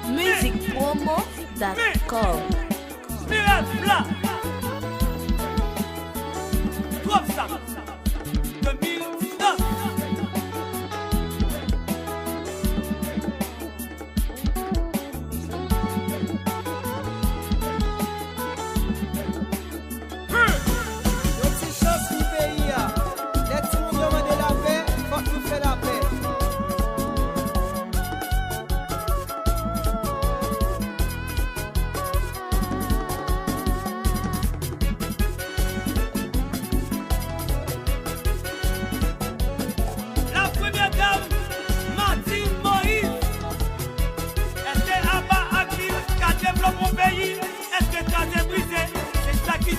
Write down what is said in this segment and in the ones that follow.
musicpromo.com. Mirabla, trouve ça, 2019.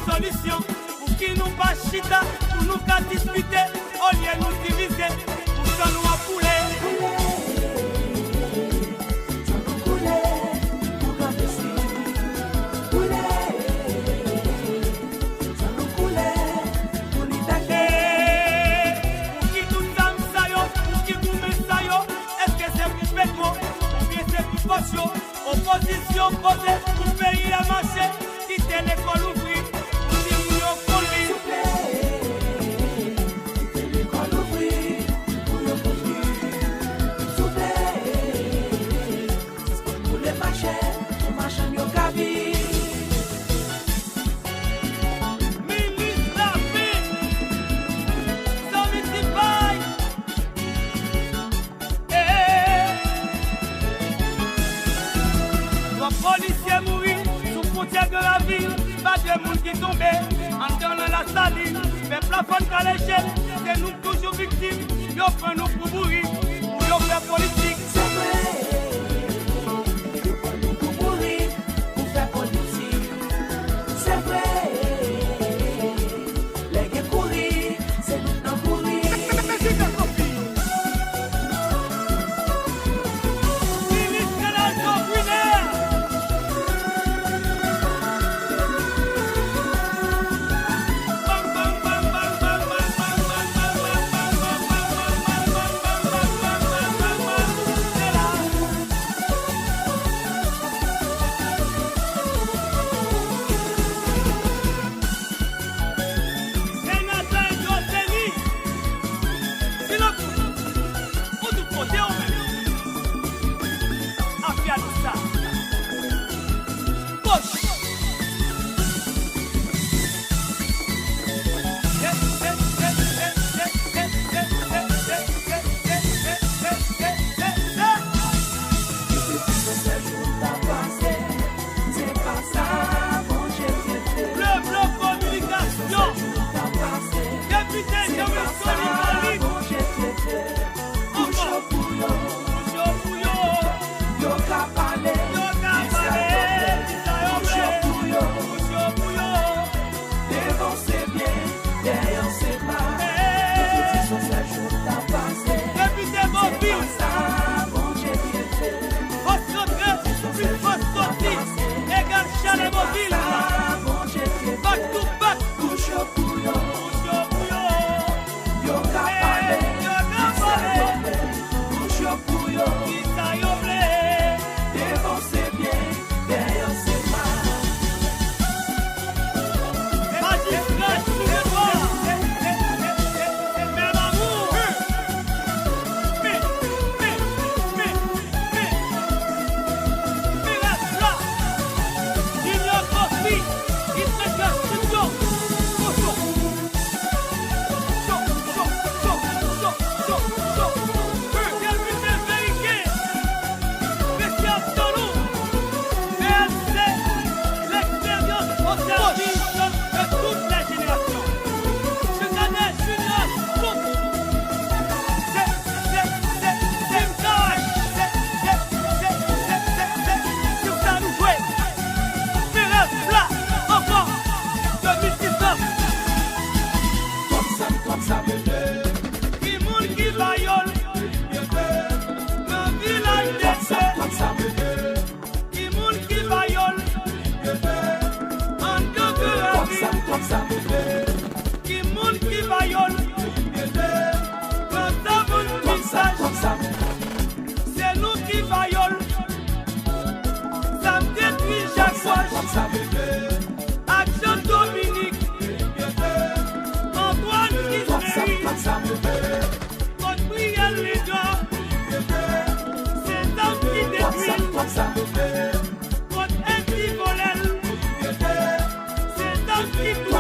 Solution pour qui nous pas chita, pour nous qu'à discuter, au lieu de nous diviser, pour ça nous a poulet. Opposition posée pour le pays à marcher, quitter l'école ouvrie, pour dire mieux qu'on lit. Quitter l'école ouvrie, pour le souffler. Pour les marchés, pour marcher mieux qu'à vie. Ministre la paix, sans municipal. Policiers mourir sous frontière de la ville, pas de monde qui tombait en dans la saline, mais plafond à l'échelle, c'est nous toujours victimes, nous prenons nous pour mourir, pour nous faire politique. C'est vrai, nous prenons pour mourir, pour faire politique. C'est vrai, les gars courir, c'est nous n'en courir. qui